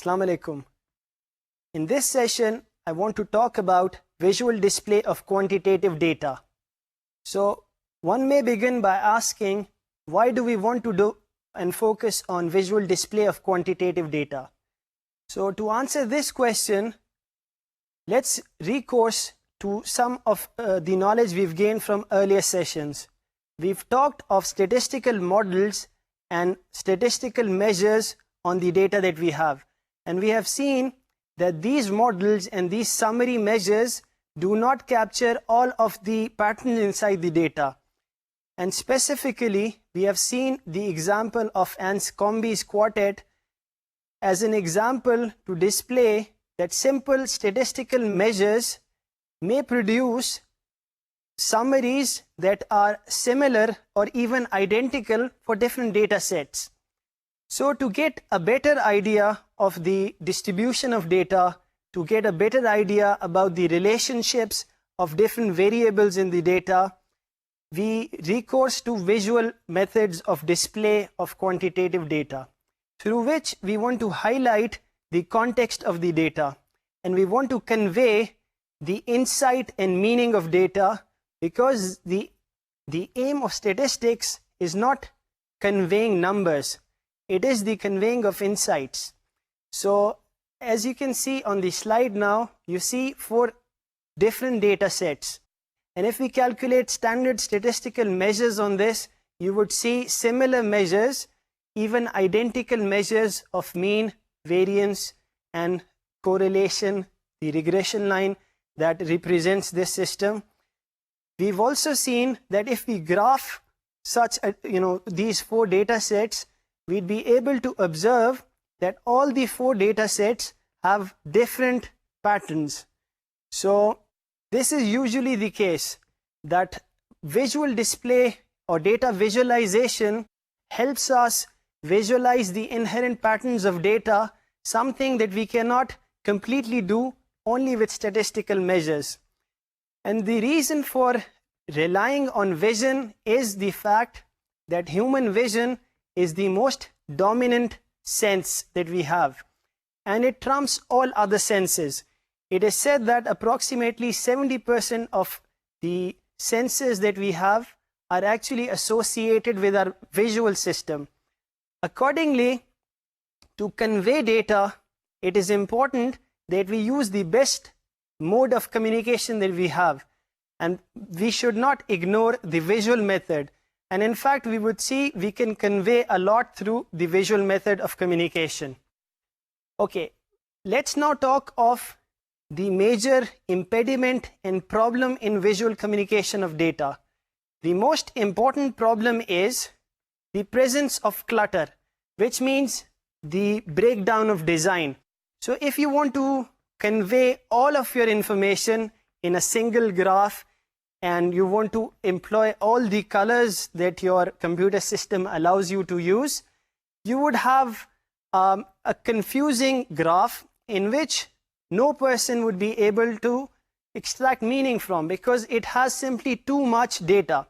Assalamu alaikum. In this session, I want to talk about visual display of quantitative data. So, one may begin by asking, why do we want to do and focus on visual display of quantitative data? So, to answer this question, let's recourse to some of the knowledge we've gained from earlier sessions. We've talked of statistical models and statistical measures on the data that we have. And we have seen that these models and these summary measures do not capture all of the patterns inside the data. And specifically, we have seen the example of Anscombe's quartet as an example to display that simple statistical measures may produce summaries that are similar or even identical for different data sets. So to get a better idea of the distribution of data, to get a better idea about the relationships of different variables in the data, we recourse to visual methods of display of quantitative data, through which we want to highlight the context of the data, and we want to convey the insight and meaning of data, because the aim of statistics is not conveying numbers. It is the conveying of insights. So, as you can see on the slide now, you see 4 different data sets. And if we calculate standard statistical measures on this, you would see similar measures, even identical measures of mean, variance, and correlation, the regression line that represents this system. We've also seen that if we graph such these 4 data sets, we'd be able to observe that all the 4 data sets have different patterns. So this is usually the case, that visual display or data visualization helps us visualize the inherent patterns of data, something that we cannot completely do only with statistical measures. And the reason for relying on vision is the fact that human vision is the most dominant sense that we have, and it trumps all other senses. It is said that approximately 70% of the senses that we have are actually associated with our visual system. Accordingly, to convey data, it is important that we use the best mode of communication that we have, and we should not ignore the visual method. And in fact, we would see we can convey a lot through the visual method of communication. Okay, let's now talk of the major impediment and problem in visual communication of data. The most important problem is the presence of clutter, which means the breakdown of design. So if you want to convey all of your information in a single graph, and you want to employ all the colors that your computer system allows you to use, you would have a confusing graph in which no person would be able to extract meaning from, because it has simply too much data.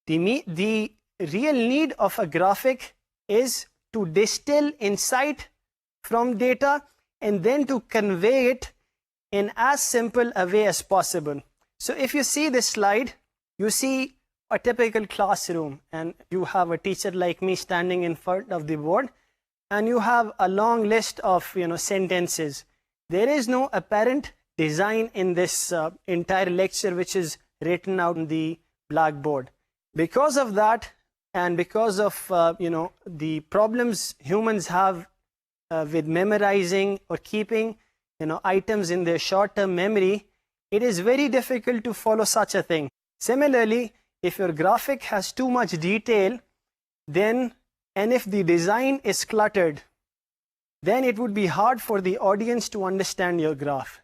The real need of a graphic is to distill insight from data and then to convey it in as simple a way as possible. So if you see this slide, you see a typical classroom, and you have a teacher like me standing in front of the board, and you have a long list of sentences. There is no apparent design in this entire lecture which is written out on the blackboard. Because of that, and because of the problems humans have with memorizing or keeping items in their short-term memory, it is very difficult to follow such a thing. Similarly, if your graphic has too much detail, and if the design is cluttered, then it would be hard for the audience to understand your graph.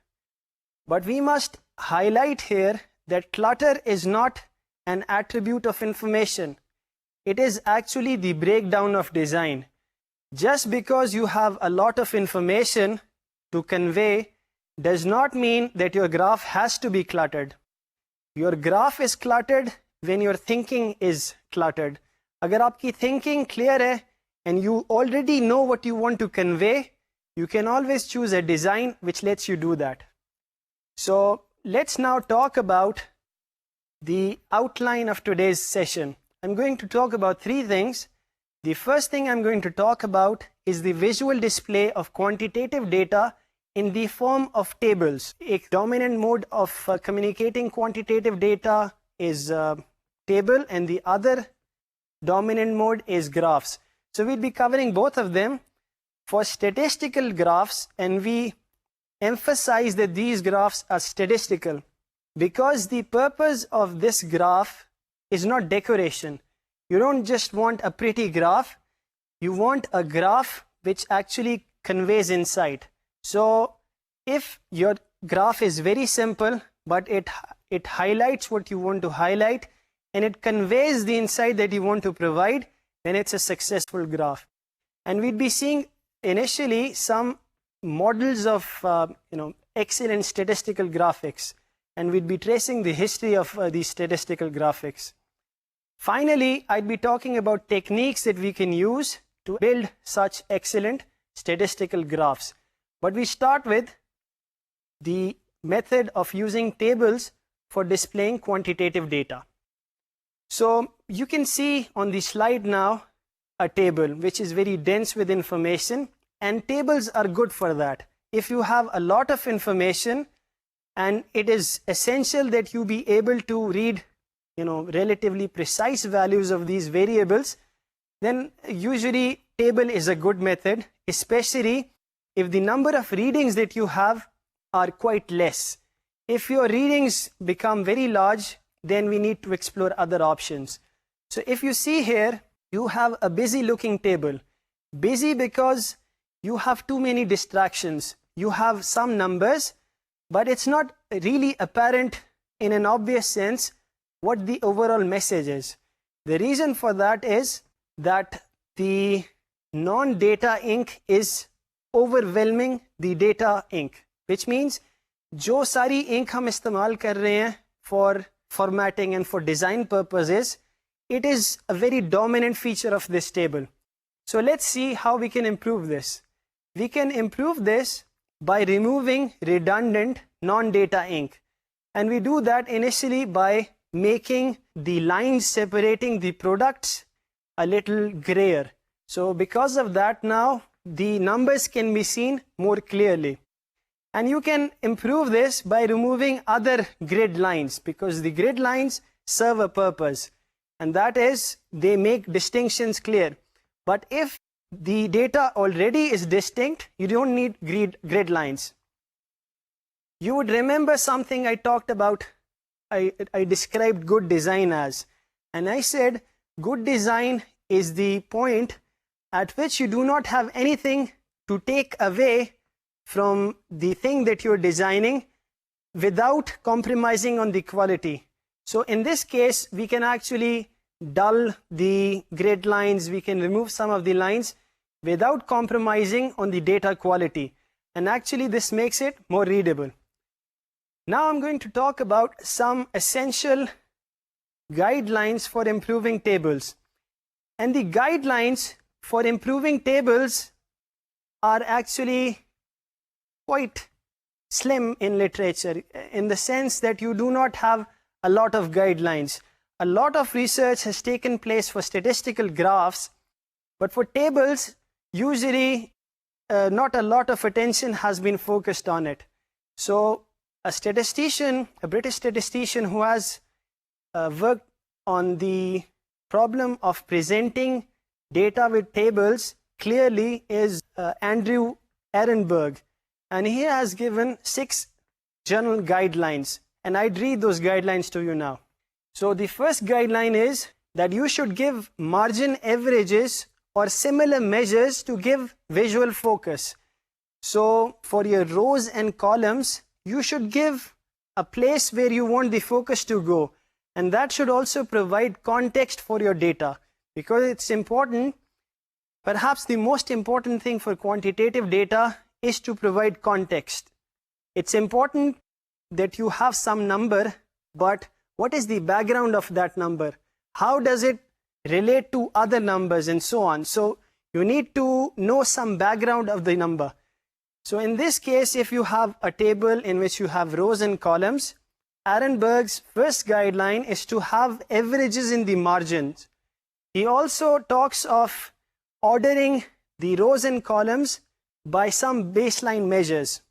But we must highlight here that clutter is not an attribute of information. It is actually the breakdown of design. Just because you have a lot of information to convey does not mean that your graph has to be cluttered. Your graph is cluttered when your thinking is cluttered. अगर आपकी thinking clear है and you already know what you want to convey, you can always choose a design which lets you do that. So let's now talk about the outline of today's session. I'm going to talk about three things. The first thing I'm going to talk about is the visual display of quantitative data in the form of tables. A dominant mode of communicating quantitative data is table, and the other dominant mode is graphs. So we'll be covering both of them. For statistical graphs, and we emphasize that these graphs are statistical because the purpose of this graph is not decoration. You don't just want a pretty graph, you want a graph which actually conveys insight. So if your graph is very simple, but it highlights what you want to highlight and it conveys the insight that you want to provide, then it's a successful graph. And we'd be seeing initially some models of excellent statistical graphics, and we'd be tracing the history of these statistical graphics. Finally, I'd be talking about techniques that we can use to build such excellent statistical graphs. But we start with the method of using tables for displaying quantitative data. So you can see on the slide now a table which is very dense with information, and tables are good for that. If you have a lot of information and it is essential that you be able to read relatively precise values of these variables, then usually table is a good method, especially if the number of readings that you have are quite less. If your readings become very large, then we need to explore other options. So if you see here, you have a busy looking table. Busy because you have too many distractions. You have some numbers, but it's not really apparent in an obvious sense what the overall message is. The reason for that is that the non-data ink is overwhelming the data ink, which means जो सारी ink हम इस्तेमाल कर रहे हैं for formatting and for design purposes, it is a very dominant feature of this table. So let's see how we can improve this. We can improve this by removing redundant non-data ink, and we do that initially by making the lines separating the products a little grayer. So because of that, now the numbers can be seen more clearly. And you can improve this by removing other grid lines, because the grid lines serve a purpose, and that is they make distinctions clear. But if the data already is distinct, you don't need grid lines. You would remember something I talked about, I described good design as, and I said good design is the point at which you do not have anything to take away from the thing that you're designing without compromising on the quality. So in this case, we can actually dull the grid lines, we can remove some of the lines without compromising on the data quality, and actually this makes it more readable. Now I'm going to talk about some essential guidelines for improving tables. And the guidelines for improving tables are actually quite slim in literature, in the sense that you do not have a lot of guidelines. A lot of research has taken place for statistical graphs, but for tables, usually not a lot of attention has been focused on it. So a statistician, a British statistician who has worked on the problem of presenting data with tables clearly is Andrew Ehrenberg, and he has given 6 general guidelines, and I'd read those guidelines to you now. So the first guideline is that you should give margin averages or similar measures to give visual focus. So for your rows and columns, you should give a place where you want the focus to go, and that should also provide context for your data, because it's important. Perhaps the most important thing for quantitative data is to provide context. It's important that you have some number, but what is the background of that number? How does it relate to other numbers and so on? So you need to know some background of the number. So in this case, if you have a table in which you have rows and columns, Ehrenberg's first guideline is to have averages in the margins. He also talks of ordering the rows and columns by some baseline measures.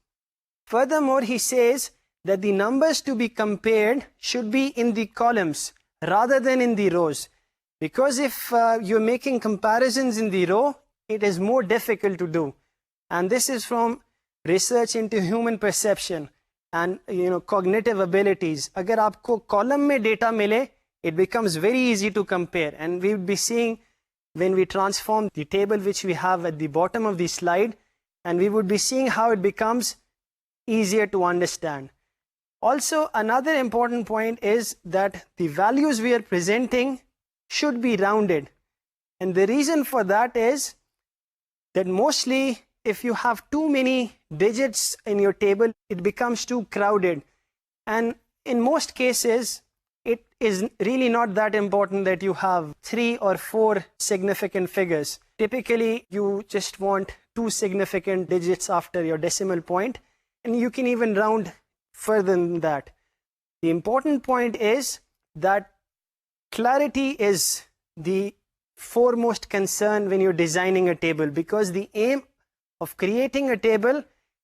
Furthermore, he says that the numbers to be compared should be in the columns rather than in the rows. Because if you're making comparisons in the row, it is more difficult to do. And this is from research into human perception and cognitive abilities. Agar aapko column mein data mile, it becomes very easy to compare. And we will be seeing when we transform the table which we have at the bottom of the slide, and we would be seeing how it becomes easier to understand. Also, another important point is that the values we are presenting should be rounded. And the reason for that is that mostly if you have too many digits in your table, it becomes too crowded. And in most cases, it is really not that important that you have 3 or 4 significant figures. Typically, you just want 2 significant digits after your decimal point, and you can even round further than that. The important point is that clarity is the foremost concern when you're designing a table, because the aim of creating a table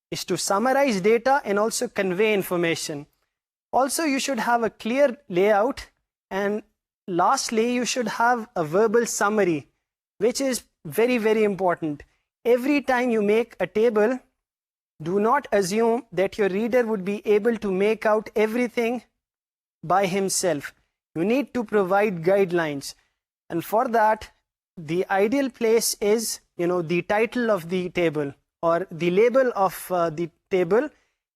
is to summarize data and also convey information. Also, you should have a clear layout, and lastly, you should have a verbal summary, which is very, very important. Every time you make a table, do not assume that your reader would be able to make out everything by himself. You need to provide guidelines. And for that, the ideal place is, the title of the table or the label of the table,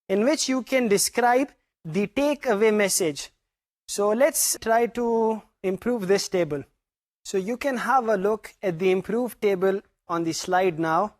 in which you can describe the takeaway message. So let's try to improve this table. So you can have a look at the improved table on the slide now,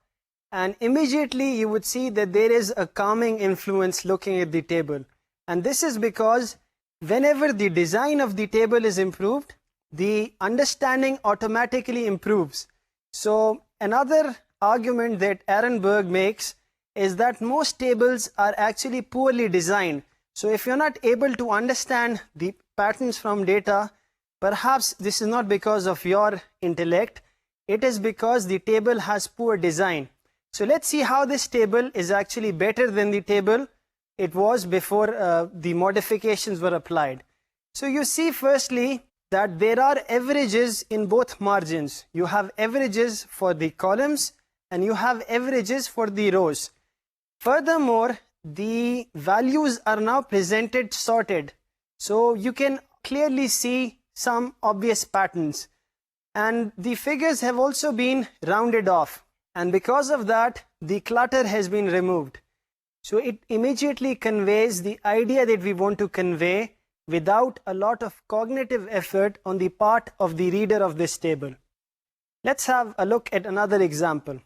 and immediately you would see that there is a calming influence looking at the table. And this is because whenever the design of the table is improved, the understanding automatically improves. So another argument that Ehrenberg makes is that most tables are actually poorly designed. So if you're not able to understand the patterns from data, perhaps this is not because of your intellect, it is because the table has poor design. So let's see how this table is actually better than the table it was before the modifications were applied. So you see firstly that there are averages in both margins. You have averages for the columns and you have averages for the rows. Furthermore, the values are now presented sorted. So you can clearly see some obvious patterns. And the figures have also been rounded off. And because of that, the clutter has been removed. So it immediately conveys the idea that we want to convey without a lot of cognitive effort on the part of the reader of this table. Let's have a look at another example.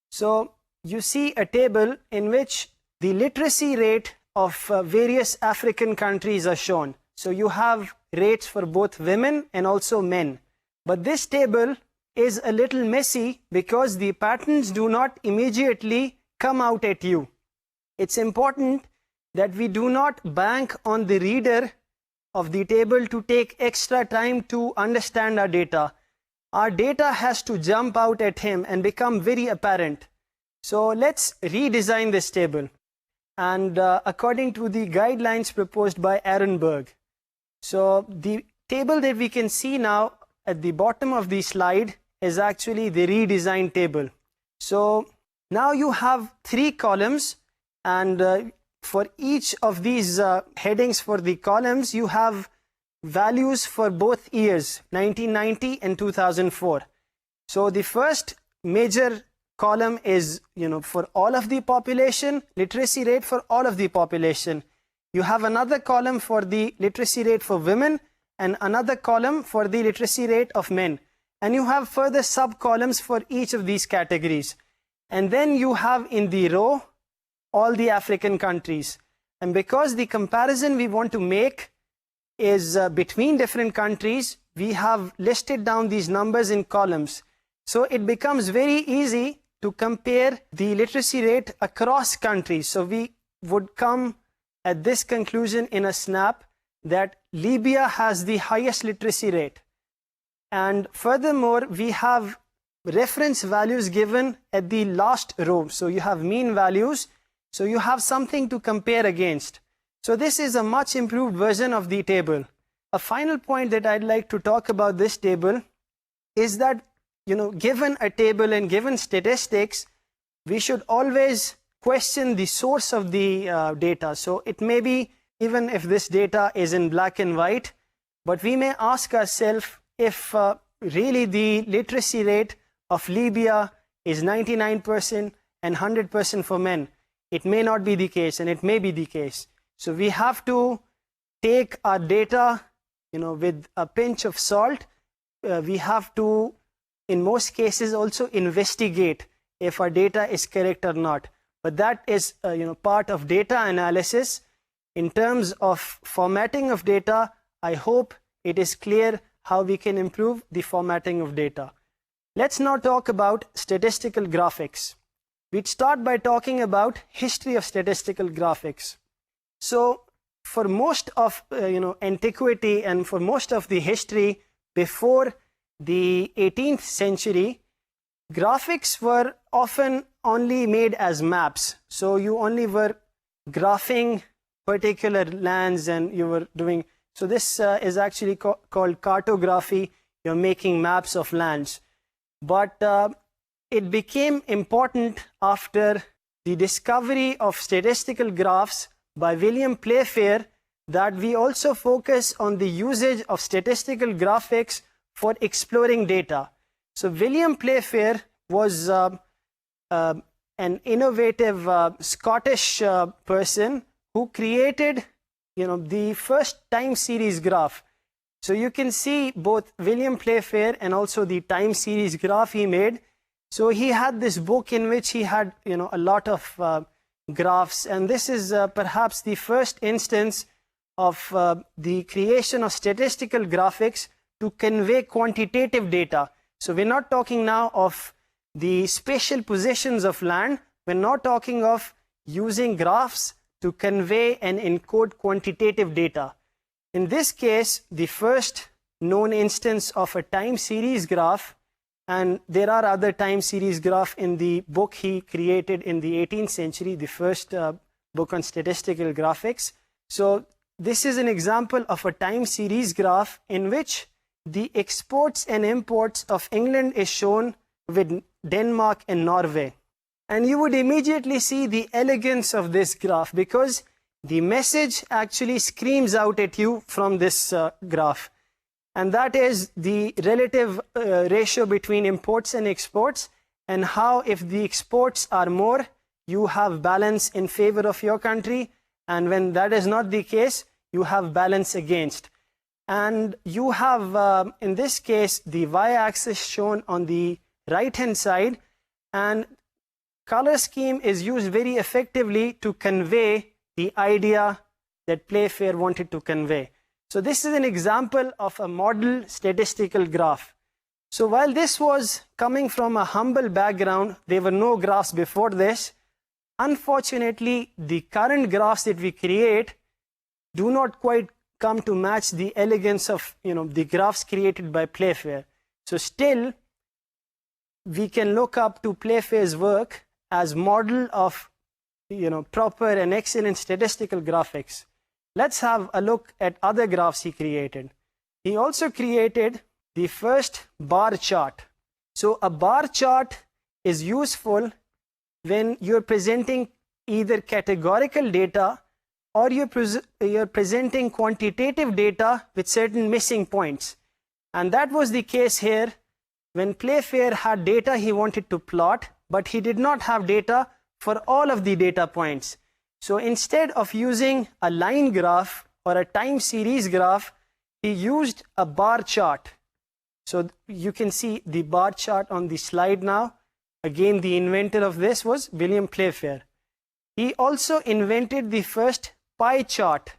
So you see a table in which the literacy rate of various African countries are shown. So you have rates for both women and also men. But this table is a little messy because the patterns do not immediately come out at you. It's important that we do not bank on the reader of the table to take extra time to understand our data. Our data has to jump out at him and become very apparent. So let's redesign this table. And according to the guidelines proposed by Ehrenberg. So the table that we can see now at the bottom of the slide is actually the redesigned table. So now you have 3 columns, and for each of these headings for the columns, you have values for both years, 1990 and 2004. So the first major column is, for all of the population, literacy rate for all of the population. You have another column for the literacy rate for women and another column for the literacy rate of men. And you have further sub-columns for each of these categories. And then you have in the row all the African countries. And because the comparison we want to make is between different countries, we have listed down these numbers in columns. So it becomes very easy to compare the literacy rate across countries. So we would come at this conclusion in a snap that Libya has the highest literacy rate. And furthermore, we have reference values given at the last row. So you have mean values. So you have something to compare against. So this is a much improved version of the table. A final point that I'd like to talk about this table is that, given a table and given statistics, we should always question the source of the data. So it may be, even if this data is in black and white, but we may ask ourselves if really the literacy rate of Libya is 99% and 100% for men. It may not be the case, and it may be the case. So we have to take our data, with a pinch of salt. We have to, in most cases, also investigate if our data is correct or not. But that is, part of data analysis. In terms of formatting of data, I hope it is clear how we can improve the formatting of data. Let's now talk about statistical graphics. We'd start by talking about history of statistical graphics. So for most of antiquity and for most of the history before the 18th century, graphics were often only made as maps. So you only were graphing particular lands, and you were doing, so this is actually called cartography. You're making maps of lands. But it became important after the discovery of statistical graphs by William Playfair that we also focus on the usage of statistical graphics for exploring data. So William Playfair was an innovative Scottish person who created, the first time series graph. So you can see both William Playfair and also the time series graph he made. So he had this book in which he had, a lot of graphs, and this is perhaps the first instance of the creation of statistical graphics to convey quantitative data. So we're not talking now of the spatial positions of land. We're not talking of using graphs to convey and encode quantitative data. In this case, the first known instance of a time series graph, and there are other time series graph in the book he created in the 18th century, the first book on statistical graphics. So this is an example of a time series graph in which the exports and imports of England is shown with Denmark and Norway. And you would immediately see the elegance of this graph because the message actually screams out at you from this graph. And that is the relative ratio between imports and exports, and how if the exports are more, you have balance in favor of your country, and when that is not the case, you have balance against. And you have, in this case, the y-axis shown on the right-hand side, and color scheme is used very effectively to convey the idea that Playfair wanted to convey. So this is an example of a model statistical graph. So while this was coming from a humble background, there were no graphs before this. Unfortunately, the current graphs that we create do not quite come to match the elegance of the graphs created by Playfair. So still, we can look up to Playfair's work as model of proper and excellent statistical graphics. Let's have a look at other graphs he created. He also created the first bar chart. So a bar chart is useful when you're presenting either categorical data or you're presenting quantitative data with certain missing points. And that was the case here when Playfair had data he wanted to plot, but he did not have data for all of the data points. So instead of using a line graph or a time series graph, he used a bar chart. So you can see the bar chart on the slide now. Again, the inventor of this was William Playfair. He also invented the first pie chart,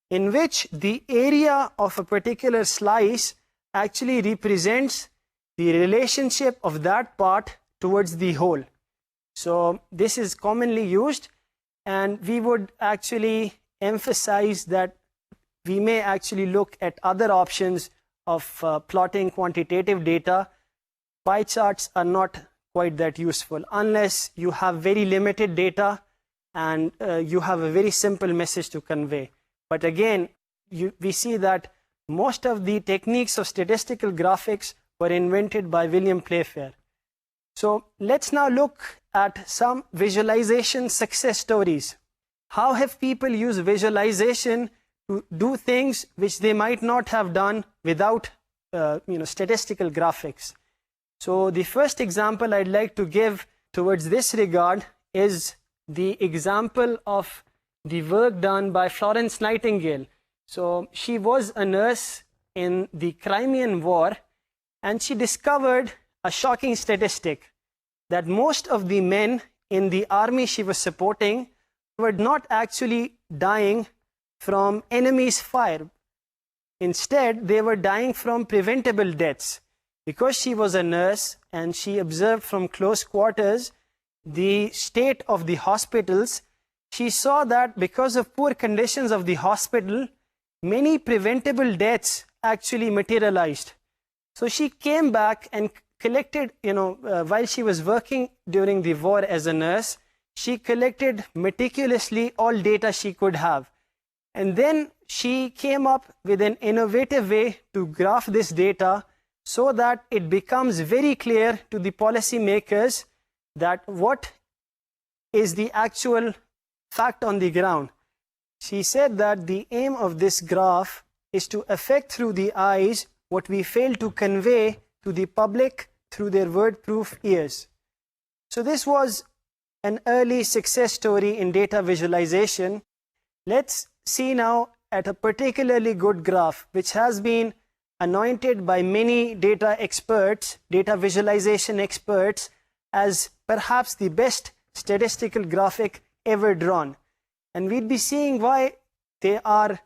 in which the area of a particular slice actually represents the relationship of that part towards the whole. So this is commonly used, and we would actually emphasize that we may actually look at other options of plotting quantitative data. Pie charts are not quite that useful unless you have very limited data and you have a very simple message to convey. But again, we see that most of the techniques of statistical graphics were invented by William Playfair. So let's now look at some visualization success stories. How have people used visualization to do things which they might not have done without statistical graphics? So the first example I'd like to give towards this regard is the example of the work done by Florence Nightingale. So she was a nurse in the Crimean War, and she discovered a shocking statistic that most of the men in the army she was supporting were not actually dying from enemy's fire. Instead, they were dying from preventable deaths. Because she was a nurse and she observed from close quarters the state of the hospitals, she saw that because of poor conditions of the hospital, many preventable deaths actually materialized. So she came back and collected, while she was working during the war as a nurse, she collected meticulously all data she could have. And then she came up with an innovative way to graph this data so that it becomes very clear to the policymakers that what is the actual fact on the ground. She said that the aim of this graph is to affect through the eyes what we fail to convey to the public through their word-proof ears. So this was an early success story in data visualization. Let's see now at a particularly good graph which has been anointed by many data experts, data visualization experts, as perhaps the best statistical graphic ever drawn. And we'd be seeing why they are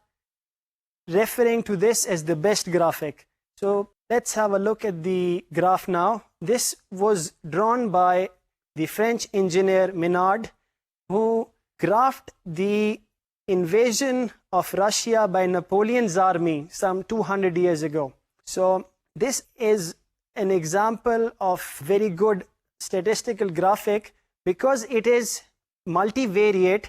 referring to this as the best graphic. So let's have a look at the graph now. This was drawn by the French engineer Menard, who graphed the invasion of Russia by Napoleon's army some 200 years ago. So this is an example of very good statistical graphic because it is multivariate,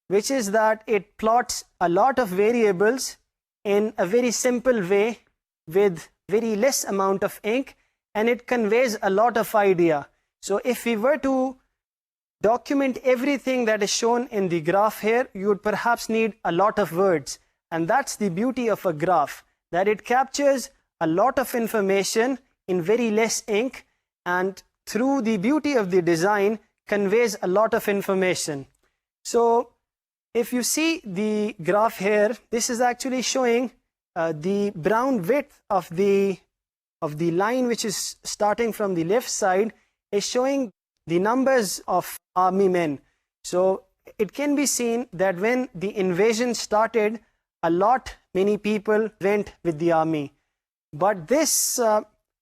which is that it plots a lot of variables in a very simple way with very less amount of ink, and it conveys a lot of idea. So if we were to document everything that is shown in the graph here, you would perhaps need a lot of words. And that's the beauty of a graph, that it captures a lot of information in very less ink, and through the beauty of the design conveys a lot of information. So if you see the graph here, this is actually showing the brown width of the line which is starting from the left side is showing the numbers of army men. So it can be seen that when the invasion started, many people went with the army. But this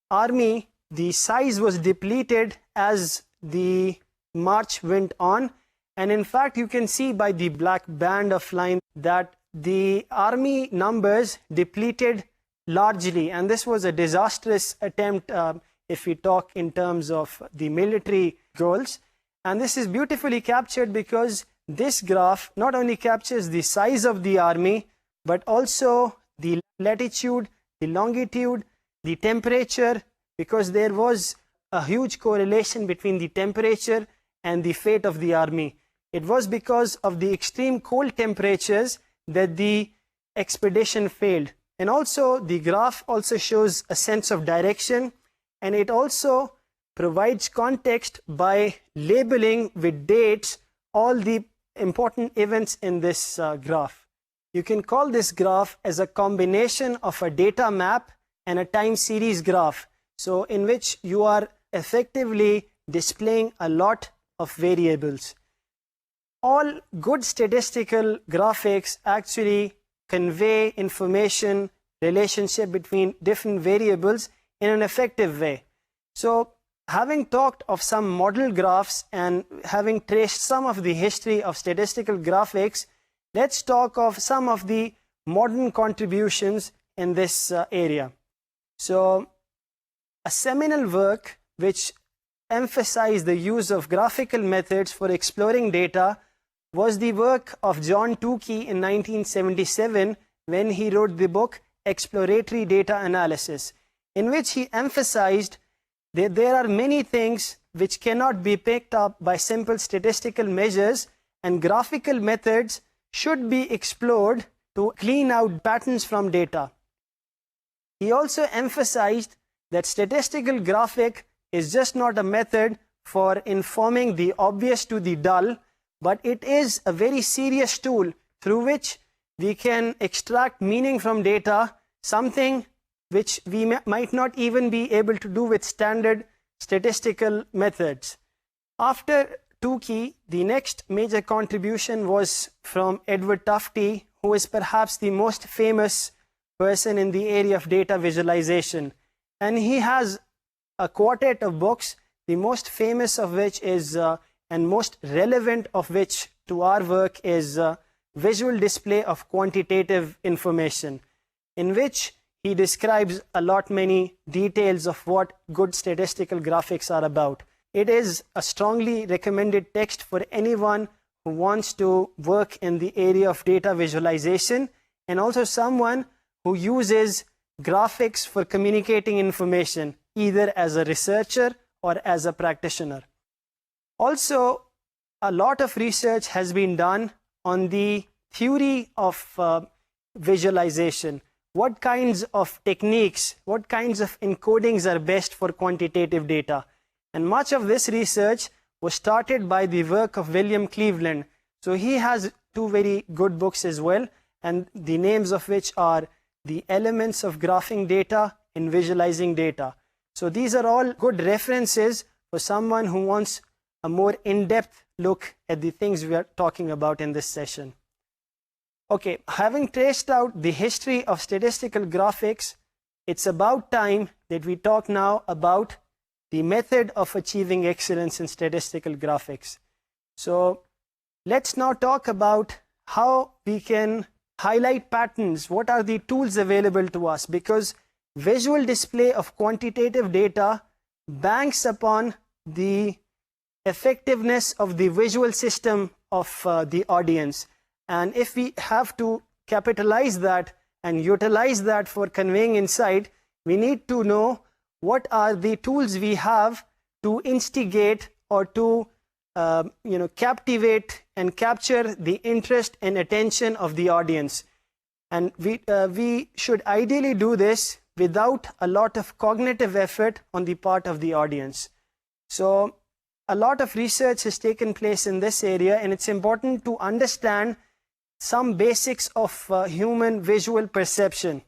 army, the size was depleted as the march went on. And in fact, you can see by the black band of line that the army numbers depleted largely. And this was a disastrous attempt if we talk in terms of the military goals. And this is beautifully captured because this graph not only captures the size of the army, but also the latitude, the longitude, the temperature, because there was a huge correlation between the temperature and the fate of the army. It was because of the extreme cold temperatures that the expedition failed. And also the graph also shows a sense of direction, and it also provides context by labeling with dates all the important events in this graph. You can call this graph as a combination of a data map and a time series graph, so in which you are effectively displaying a lot of variables. All good statistical graphics actually convey information, relationship between different variables in an effective way. So having talked of some model graphs and having traced some of the history of statistical graphics, let's talk of some of the modern contributions in this area. So, a seminal work which emphasized the use of graphical methods for exploring data was the work of John Tukey in 1977 when he wrote the book Exploratory Data Analysis, in which he emphasized that there are many things which cannot be picked up by simple statistical measures, and graphical methods should be explored to clean out patterns from data. He also emphasized that statistical graphic is just not a method for informing the obvious to the dull, but it is a very serious tool through which we can extract meaning from data, something which we might not even be able to do with standard statistical methods. After Tukey, the next major contribution was from Edward Tufte, who is perhaps the most famous person in the area of data visualization. And he has a quartet of books, the most famous of which is, and most relevant of which to our work is Visual Display of Quantitative Information, in which he describes a lot many details of what good statistical graphics are about. It is a strongly recommended text for anyone who wants to work in the area of data visualization, and also someone who uses graphics for communicating information, either as a researcher or as a practitioner. Also, a lot of research has been done on the theory of visualization. What kinds of techniques, what kinds of encodings are best for quantitative data? And much of this research was started by the work of William Cleveland. So he has two very good books as well, and the names of which are The Elements of Graphing Data and Visualizing Data. So these are all good references for someone who wants a more in-depth look at the things we are talking about in this session. Okay, having traced out the history of statistical graphics, it's about time that we talk now about the method of achieving excellence in statistical graphics. So let's now talk about how we can highlight patterns. What are the tools available to us? Because visual display of quantitative data banks upon the effectiveness of the visual system of the audience. And if we have to capitalize that and utilize that for conveying insight, we need to know what are the tools we have to instigate or to captivate and capture the interest and attention of the audience. And we should ideally do this without a lot of cognitive effort on the part of the audience. So a lot of research has taken place in this area, and it's important to understand some basics of human visual perception.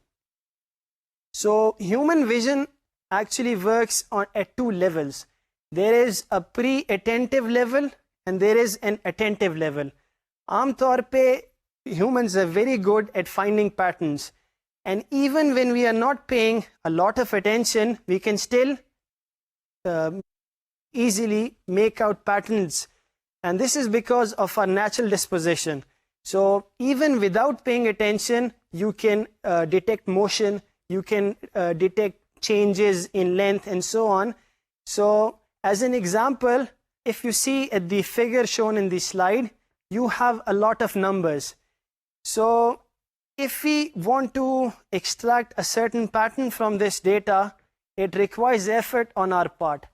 So human vision actually works at two levels. There is a pre-attentive level and there is an attentive level. आमतौर पे humans are very good at finding patterns, and even when we are not paying a lot of attention, we can still easily make out patterns, and this is because of our natural disposition. So even without paying attention, you can detect motion, you can detect changes in length and so on. So as an example, if you see at the figure shown in the slide, you have a lot of numbers. So if we want to extract a certain pattern from this data, it requires effort on our part.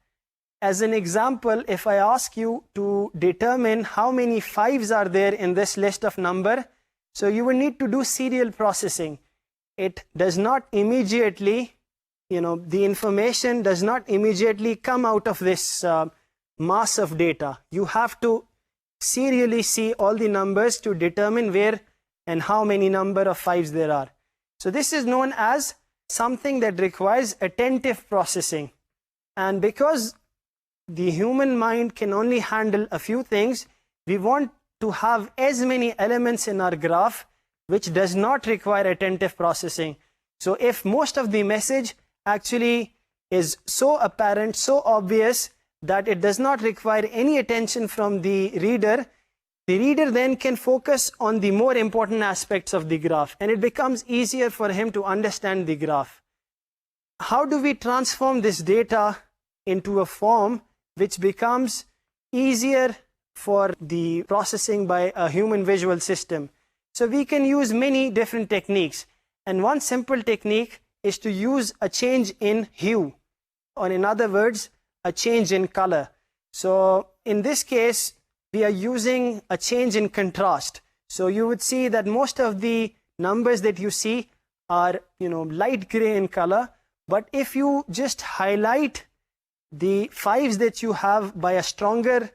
As an example, if I ask you to determine how many 5s are there in this list of number, so you will need to do serial processing. It does not immediately, the information does not immediately come out of this mass of data. You have to serially see all the numbers to determine where and how many number of 5s there are. So this is known as something that requires attentive processing. And because the human mind can only handle a few things, we want to have as many elements in our graph which does not require attentive processing. So if most of the message actually is so apparent, so obvious that it does not require any attention from the reader then can focus on the more important aspects of the graph, and it becomes easier for him to understand the graph. How do we transform this data into a form which becomes easier for the processing by a human visual system? So we can use many different techniques, and one simple technique is to use a change in hue, or in other words, a change in color. So in this case, we are using a change in contrast. So you would see that most of the numbers that you see are, light gray in color, but if you just highlight the 5s that you have by a stronger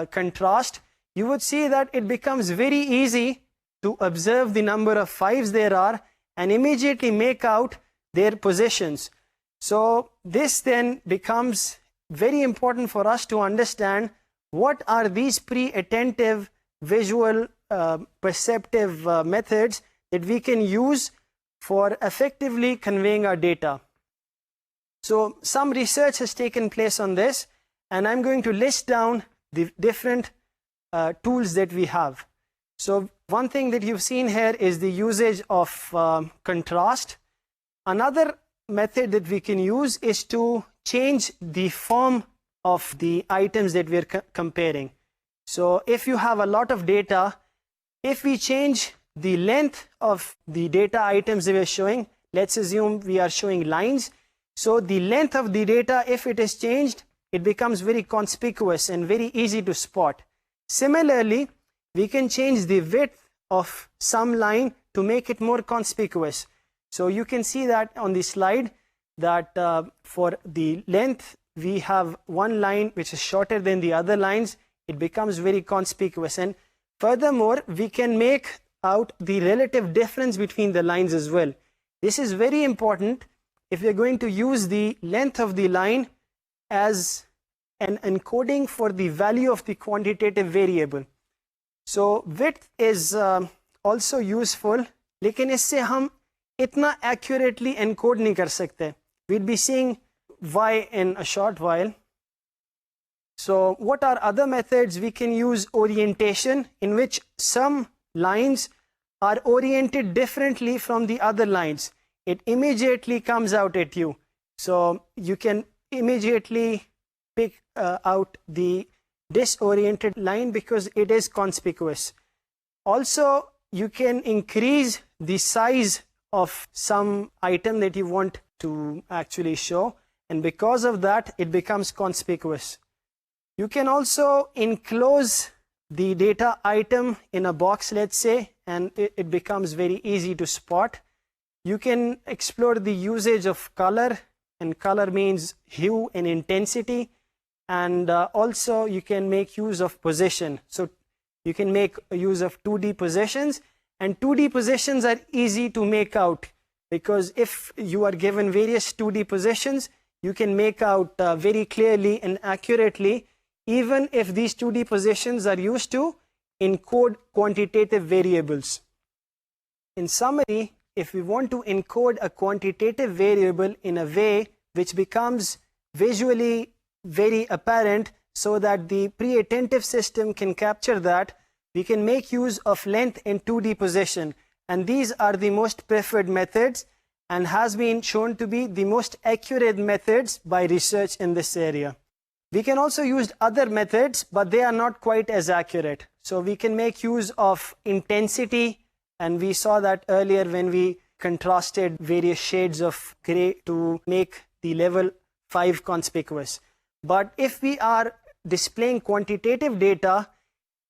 contrast, you would see that it becomes very easy to observe the number of 5s there are and immediately make out their positions. So this then becomes very important for us to understand what are these pre-attentive visual perceptive methods that we can use for effectively conveying our data. So some research has taken place on this, and I'm going to list down the different tools that we have. So one thing that you've seen here is the usage of contrast. Another method that we can use is to change the form of the items that we're comparing. So if you have a lot of data, if we change the length of the data items that we're showing, let's assume we are showing lines. So the length of the data, if it is changed, it becomes very conspicuous and very easy to spot. Similarly, we can change the width of some line to make it more conspicuous. So you can see that on the slide that for the length, we have one line which is shorter than the other lines. It becomes very conspicuous, and furthermore we can make out the relative difference between the lines as well. This is very important if you're going to use the length of the line as an encoding for the value of the quantitative variable. So width is also useful, लेकिन इससे हम इतना accurately encode नहीं कर सकते. We'll be seeing why in a short while. So what are other methods? We can use orientation, in which some lines are oriented differently from the other lines. It immediately comes out at you. So you can immediately pick out the disoriented line because it is conspicuous. Also, you can increase the size of some item that you want to actually show, and because of that it becomes conspicuous. You can also enclose the data item in a box, let's say, and it becomes very easy to spot. You can explore the usage of color, and color means hue and intensity, and also you can make use of position. So you can make use of 2D positions, and 2D positions are easy to make out because if you are given various 2D positions, you can make out very clearly and accurately, even if these 2D positions are used to encode quantitative variables. In summary, if we want to encode a quantitative variable in a way which becomes visually very apparent so that the pre-attentive system can capture that, we can make use of length in 2D position, and these are the most preferred methods and has been shown to be the most accurate methods by research in this area. We can also use other methods, but they are not quite as accurate. So we can make use of intensity, and we saw that earlier when we contrasted various shades of gray to make the level 5 conspicuous. But if we are displaying quantitative data,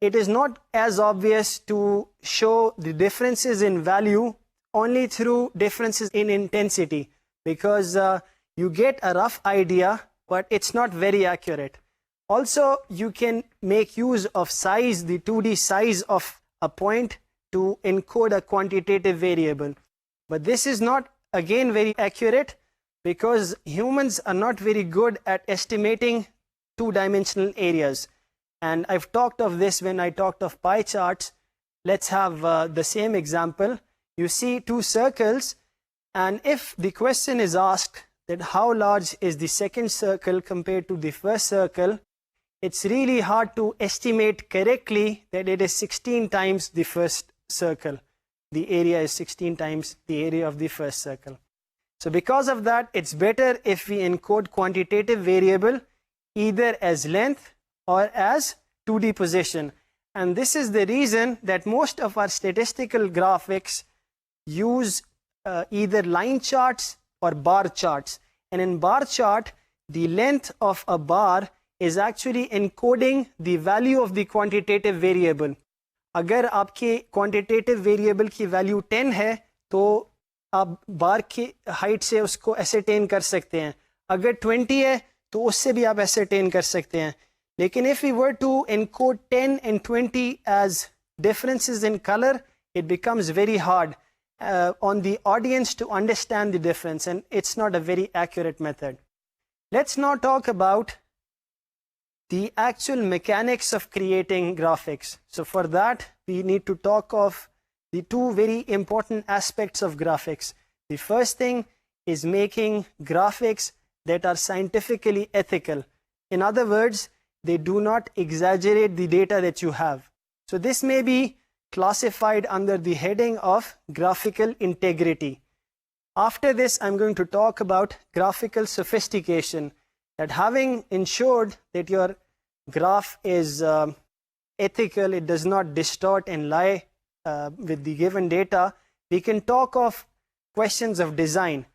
it is not as obvious to show the differences in value only through differences in intensity, because you get a rough idea, but it's not very accurate. Also, you can make use of size, the 2D size of a point, to encode a quantitative variable. But this is not, again, very accurate because humans are not very good at estimating two-dimensional areas. And I've talked of this when I talked of pie charts. Let's have the same example. You see two circles, and if the question is asked that how large is the second circle compared to the first circle, it's really hard to estimate correctly that it is 16 times the first circle. The area is 16 times the area of the first circle. So because of that, it's better if we encode quantitative variable either as length or as 2D position. And this is the reason that most of our statistical graphics use either line charts or bar charts. And in bar chart, the length of a bar is actually encoding the value of the quantitative variable. अगर आपके quantitative variable की value 10 है, तो आप बार की height से उसको ascertain कर सकते हैं. अगर 20 है, तो उससे भी आप ascertain कर सकते हैं. लेकिन if we were to encode 10 and 20 as differences in color, it becomes very hard on the audience to understand the difference, and it's not a very accurate method. Let's now talk about the actual mechanics of creating graphics. So for that, we need to talk of the two very important aspects of graphics. The first thing is making graphics that are scientifically ethical. In other words, they do not exaggerate the data that you have. So this may be classified under the heading of graphical integrity. After this, I'm going to talk about graphical sophistication, that having ensured that your graph is ethical, it does not distort and lie with the given data, we can talk of questions of design.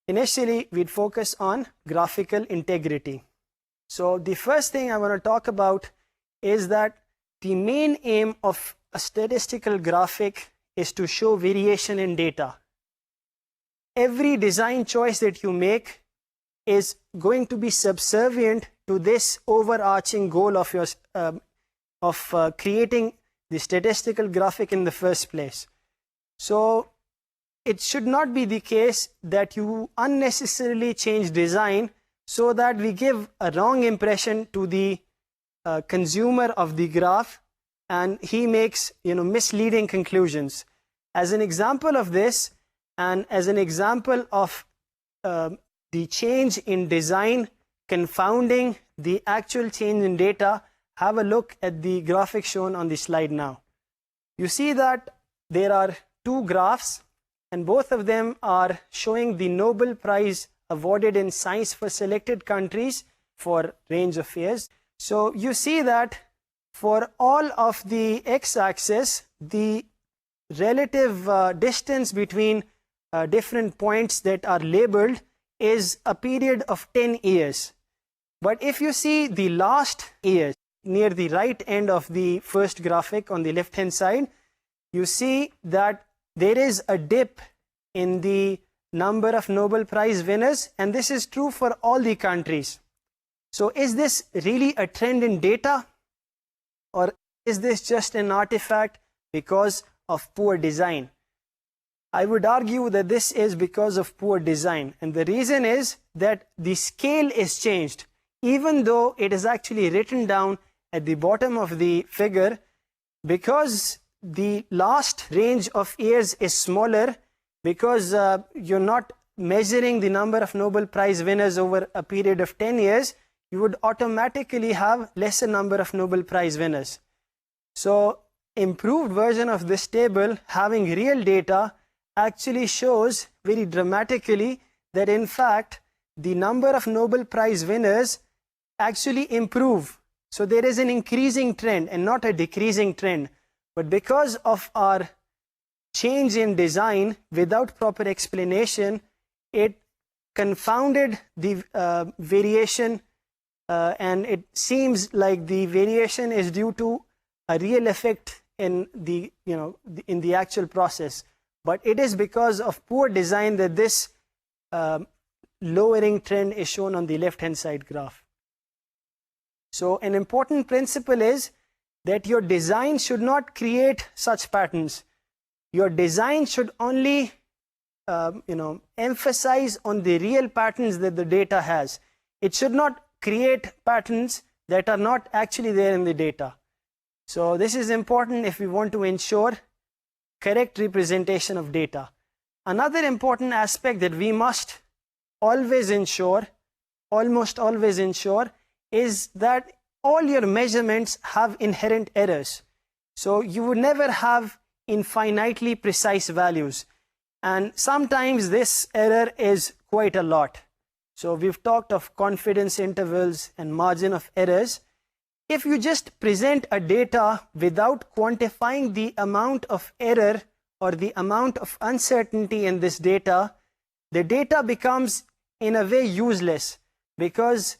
Initially, we'd focus on graphical integrity. So the first thing I want to talk about is that the main aim of a statistical graphic is to show variation in data. Every design choice that you make is going to be subservient to this overarching goal of yours of creating the statistical graphic in the first place. So it should not be the case that you unnecessarily change design so that we give a wrong impression to the consumer of the graph, and he makes misleading conclusions. As an example of this, and as an example of the change in design confounding the actual change in data, have a look at the graphic shown on the slide now. You see that there are two graphs, and both of them are showing the Nobel Prize awarded in science for selected countries for range of years. So you see that for all of the x-axis, the relative distance between different points that are labeled is a period of 10 years. But if you see the last year near the right end of the first graphic on the left hand side, you see that there is a dip in the number of Nobel Prize winners, and this is true for all the countries. So is this really a trend in data, or is this just an artifact because of poor design? I would argue that this is because of poor design, and the reason is that the scale is changed. Even though it is actually written down at the bottom of the figure, because the last range of years is smaller, because you're not measuring the number of Nobel Prize winners over a period of 10 years, you would automatically have lesser number of Nobel Prize winners. So improved version of this table, having real data, actually shows very dramatically that in fact the number of Nobel Prize winners actually improve. So there is an increasing trend and not a decreasing trend. But because of our change in design without proper explanation, it confounded the variation, and it seems like the variation is due to a real effect in the in the actual process. But it is because of poor design that this lowering trend is shown on the left hand side graph. So an important principle is that your design should not create such patterns. Your design should only emphasize on the real patterns that the data has. It should not create patterns that are not actually there in the data. So this is important if we want to ensure correct representation of data. Another important aspect that we must always ensure, almost always ensure, is that all your measurements have inherent errors. So you would never have infinitely precise values. And sometimes this error is quite a lot. So we've talked of confidence intervals and margin of errors. If you just present a data without quantifying the amount of error or the amount of uncertainty in this data, the data becomes in a way useless, because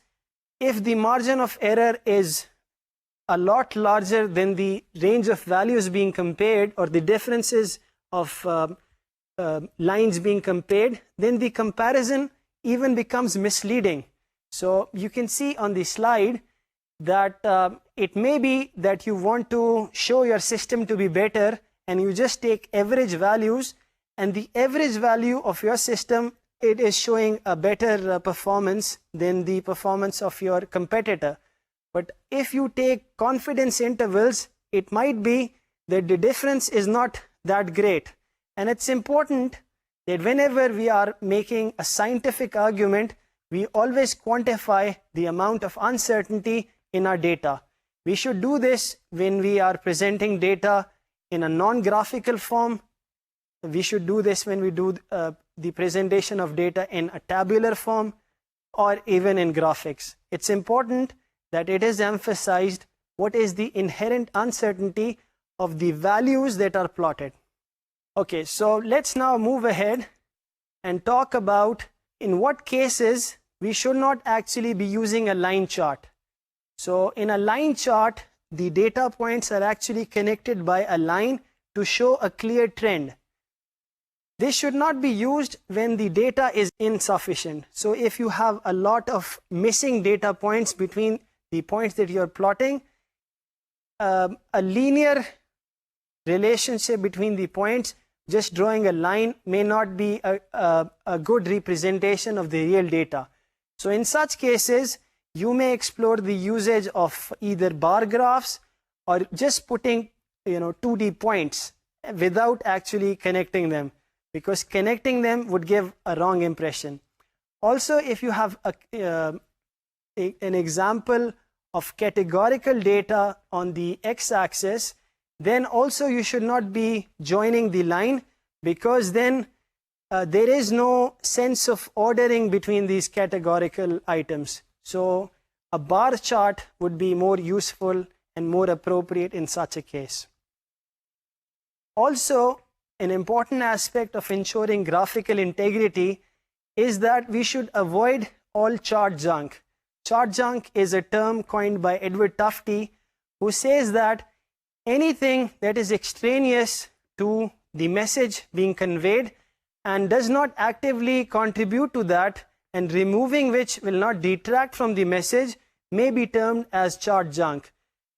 if the margin of error is a lot larger than the range of values being compared or the differences of lines being compared, then the comparison even becomes misleading. So you can see on the slide that it may be that you want to show your system to be better and you just take average values, and the average value of your system, it is showing a better performance than the performance of your competitor. But if you take confidence intervals, it might be that the difference is not that great. And it's important that whenever we are making a scientific argument, we always quantify the amount of uncertainty in our data. We should do this when we are presenting data in a non-graphical form. We should do this when we do the presentation of data in a tabular form or even in graphics. It's important that it is emphasized what is the inherent uncertainty of the values that are plotted. Okay, so let's now move ahead and talk about in what cases we should not actually be using a line chart. So in a line chart, the data points are actually connected by a line to show a clear trend. This should not be used when the data is insufficient. So if you have a lot of missing data points between the points that you're plotting, a linear relationship between the points, just drawing a line may not be a good representation of the real data. So in such cases, you may explore the usage of either bar graphs or just putting 2D points without actually connecting them, because connecting them would give a wrong impression. Also, if you have an example of categorical data on the x-axis, then also you should not be joining the line, because then there is no sense of ordering between these categorical items. So a bar chart would be more useful and more appropriate in such a case. Also, an important aspect of ensuring graphical integrity is that we should avoid all chart junk. Chart junk is a term coined by Edward Tufte, who says that anything that is extraneous to the message being conveyed and does not actively contribute to that, and removing which will not detract from the message, may be termed as chart junk.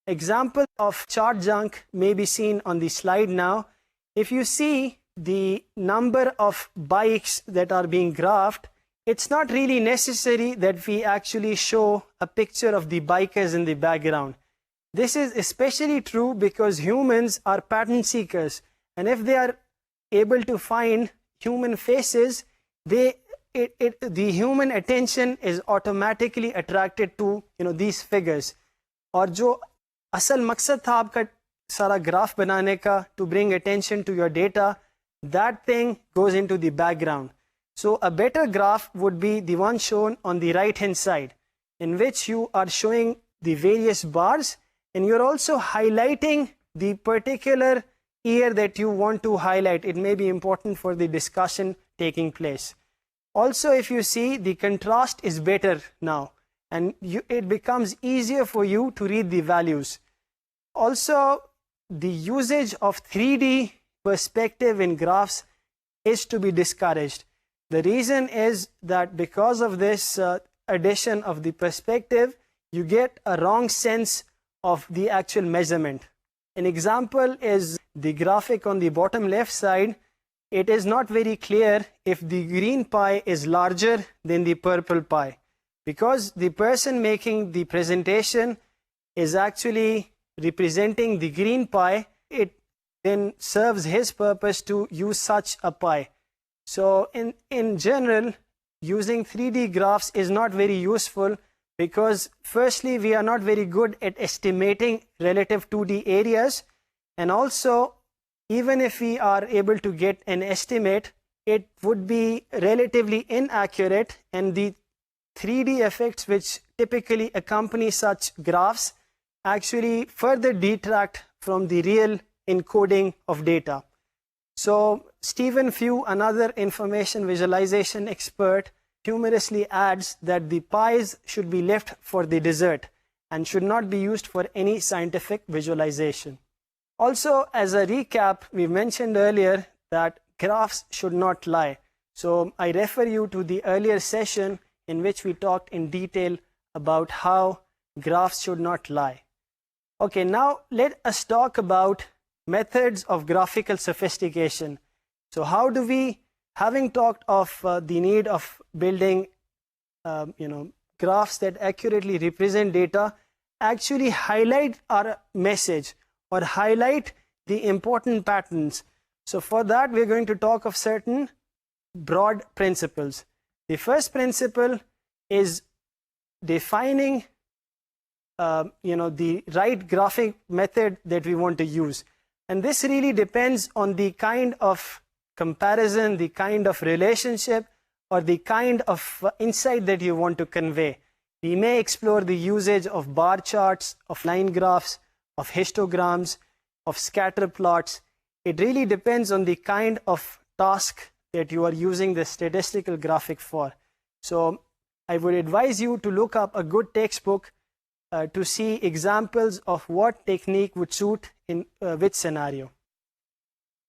Example of chart junk may be seen on the slide now. If you see the number of bikes that are being graphed, it's not really necessary that we actually show a picture of the bikers in the background. This is especially true because humans are pattern seekers, and if they are able to find human faces, the human attention is automatically attracted to these figures. और जो असल मकसद था आपका सारा graph बनाने का, to bring attention to your data, that thing goes into the background. So a better graph would be the one shown on the right hand side, in which you are showing the various bars and you're also highlighting the particular year that you want to highlight. It may be important for the discussion taking place. Also, if you see, the contrast is better now, and it becomes easier for you to read the values. Also, the usage of 3D perspective in graphs is to be discouraged. The reason is that because of this addition of the perspective, you get a wrong sense of the actual measurement. An example is the graphic on the bottom left side. It is not very clear if the green pie is larger than the purple pie, because the person making the presentation is actually representing the green pie. It then serves his purpose to use such a pie. So in general, using 3D graphs is not very useful because firstly, we are not very good at estimating relative 2D areas, and also even if we are able to get an estimate, it would be relatively inaccurate, and the 3D effects which typically accompany such graphs actually further detract from the real encoding of data. So Stephen Few, another information visualization expert, humorously adds that the pies should be left for the dessert and should not be used for any scientific visualization. Also, as a recap, we mentioned earlier that graphs should not lie. So I refer you to the earlier session in which we talked in detail about how graphs should not lie. Okay, now let us talk about methods of graphical sophistication. So how do we, having talked of the need of building graphs that accurately represent data, actually highlight our message or highlight the important patterns? So for that, we're going to talk of certain broad principles. The first principle is defining the right graphic method that we want to use. And this really depends on the kind of comparison, the kind of relationship, or the kind of insight that you want to convey. We may explore the usage of bar charts, of line graphs, of histograms, of scatter plots. It really depends on the kind of task that you are using the statistical graphic for. So I would advise you to look up a good textbook to see examples of what technique would suit in which scenario.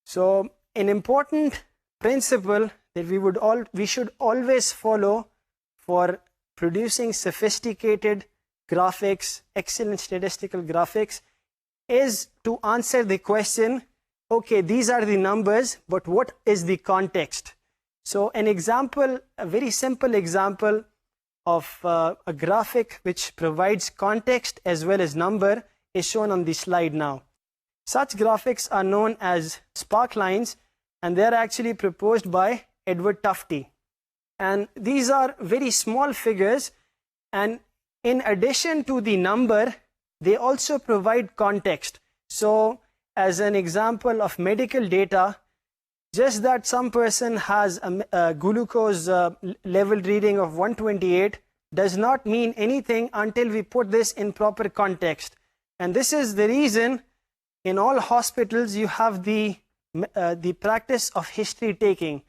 So an important principle that we should always follow for producing sophisticated graphics, excellent statistical graphics, is to answer the question, okay, these are the numbers, but what is the context? So an example, a very simple example of a graphic which provides context as well as number is shown on the slide now. Such graphics are known as spark lines, and they are actually proposed by Edward Tufte. And these are very small figures, and in addition to the number, they also provide context. So as an example of medical data, just that some person has a glucose level reading of 128 does not mean anything until we put this in proper context. And this is the reason in all hospitals you have the practice of history taking.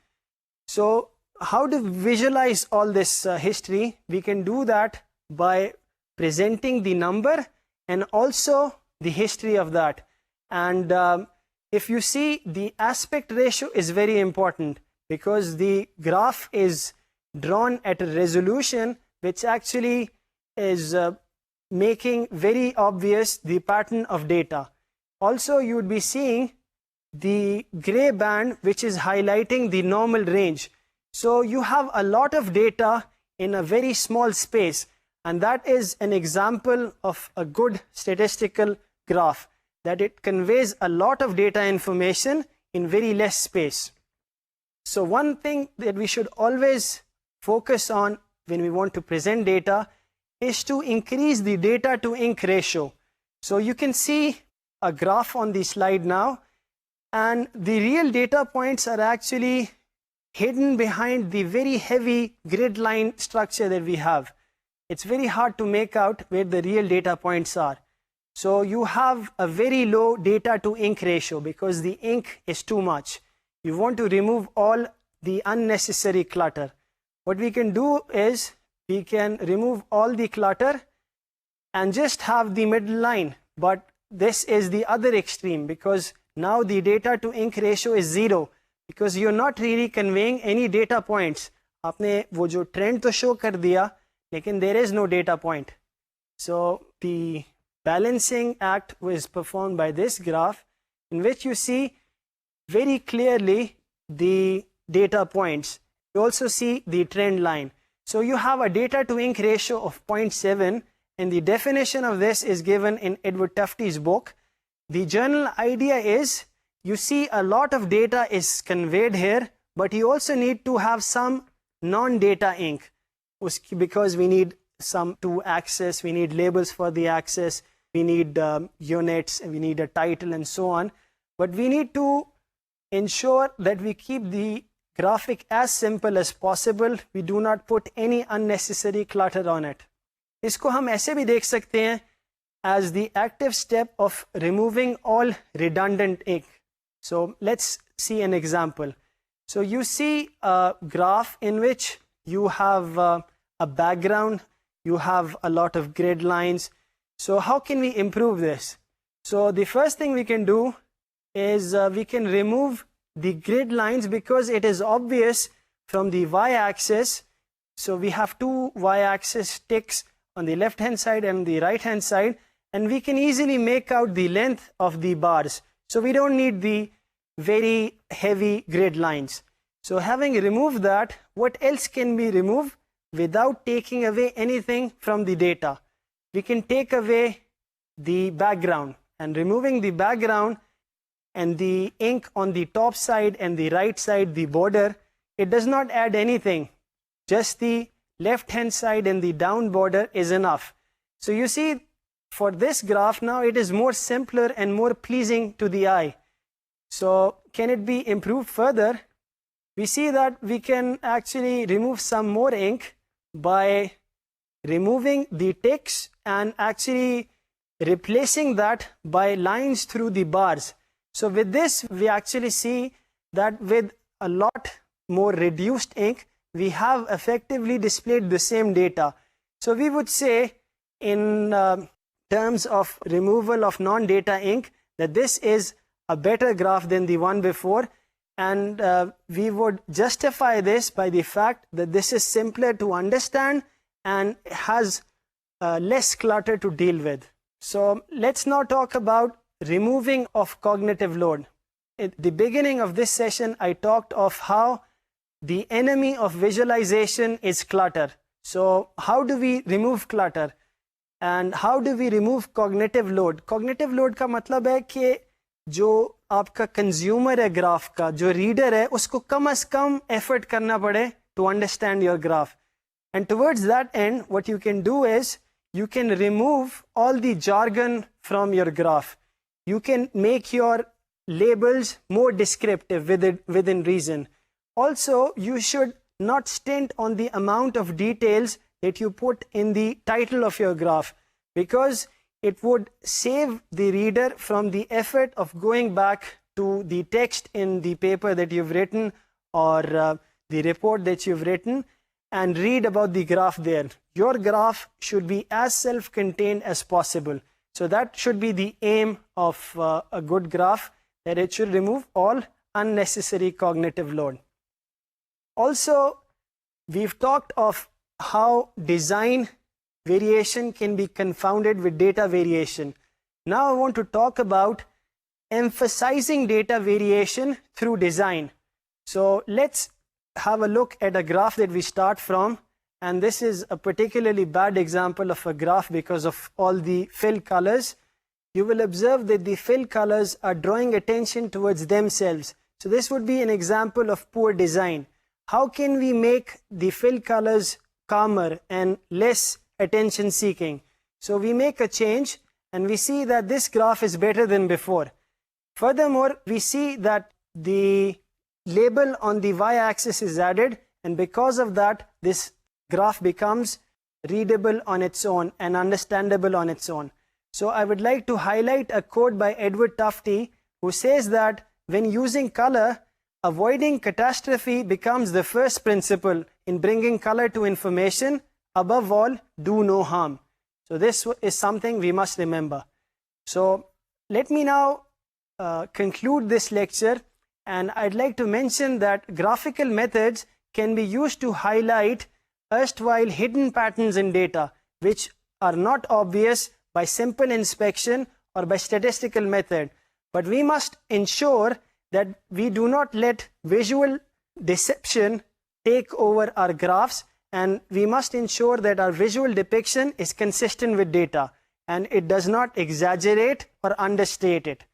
So how to visualize all this history? We can do that by presenting the number and also the history of that. And if you see, the aspect ratio is very important because the graph is drawn at a resolution which actually is making very obvious the pattern of data. Also, you would be seeing the gray band which is highlighting the normal range. So you have a lot of data in a very small space, and that is an example of a good statistical graph, that it conveys a lot of data information in very less space. So one thing that we should always focus on when we want to present data is to increase the data to ink ratio. So you can see a graph on the slide now, and the real data points are actually hidden behind the very heavy grid line structure that we have. It's very hard to make out where the real data points are. So you have a very low data to ink ratio because the ink is too much. You want to remove all the unnecessary clutter. What we can do is we can remove all the clutter and just have the middle line. But this is the other extreme because now the data to ink ratio is 0 because you're not really conveying any data points. आपने वो जो trend तो show कर दिया, लेकिन there is no data point. So the balancing act was performed by this graph in which you see very clearly the data points. You also see the trend line. So you have a data to ink ratio of 0.7, and the definition of this is given in Edward Tufte's book. The general idea is you see a lot of data is conveyed here, but you also need to have some non-data ink. Because we need some to access, we need labels for the access, we need units, and we need a title and so on. But we need to ensure that we keep the graphic as simple as possible. We do not put any unnecessary clutter on it. इसको हम ऐसे भी देख सकते हैं as the active step of removing all redundant ink. So let's see an example. So you see a graph in which you have a background, you have a lot of grid lines. So how can we improve this? So the first thing we can do is we can remove the grid lines because it is obvious from the y-axis. So we have two y-axis ticks on the left hand side and the right hand side, and we can easily make out the length of the bars. So we don't need the very heavy grid lines. So having removed that, what else can be removed without taking away anything from the data? We can take away the background, and removing the background and the ink on the top side and the right side, the border, it does not add anything. Just the left hand side and the down border is enough. So you see, for this graph now, it is more simpler and more pleasing to the eye. So can it be improved further? We see that we can actually remove some more ink by removing the ticks and actually replacing that by lines through the bars. So with this, we actually see that with a lot more reduced ink, we have effectively displayed the same data. So we would say in terms of removal of non-data ink that this is a better graph than the one before, and we would justify this by the fact that this is simpler to understand and has less clutter to deal with. So let's now talk about removing of cognitive load. At the beginning of this session, I talked of how the enemy of visualization is clutter. So how do we remove clutter? And how do we remove cognitive load? Cognitive load का मतलब है कि जो आपका consumer है graph का, जो reader है, उसको कम से कम एफर्ट करना पड़े to understand your graph. And towards that end, what you can do is you can remove all the jargon from your graph. You can make your labels more descriptive within reason. Also, you should not stint on the amount of details that you put in the title of your graph, because it would save the reader from the effort of going back to the text in the paper that you've written or the report that you've written and read about the graph there. Your graph should be as self-contained as possible. So that should be the aim of a good graph, that it should remove all unnecessary cognitive load. Also, we've talked of how design variation can be confounded with data variation. Now I want to talk about emphasizing data variation through design. So let's have a look at a graph that we start from, and this is a particularly bad example of a graph because of all the fill colors. You will observe that the fill colors are drawing attention towards themselves. So this would be an example of poor design. How can we make the fill colors calmer and less attention seeking? So we make a change and we see that this graph is better than before. Furthermore, we see that the label on the y-axis is added, and because of that, this graph becomes readable on its own and understandable on its own. So I would like to highlight a quote by Edward Tufte, who says that when using color, avoiding catastrophe becomes the first principle in bringing color to information. Above all, do no harm. So this is something we must remember. So let me now conclude this lecture, and I'd like to mention that graphical methods can be used to highlight erstwhile hidden patterns in data, which are not obvious by simple inspection or by statistical method. But we must ensure that we do not let visual deception take over our graphs, and we must ensure that our visual depiction is consistent with data and it does not exaggerate or understate it.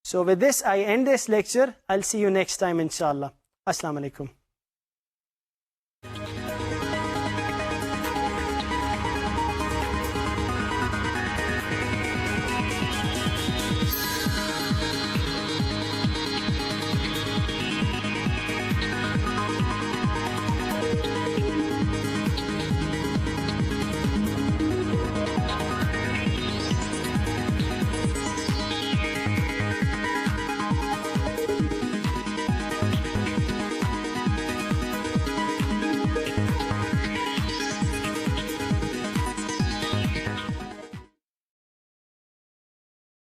So with this, I end this lecture. I'll see you next time, inshallah. Assalamu alaikum.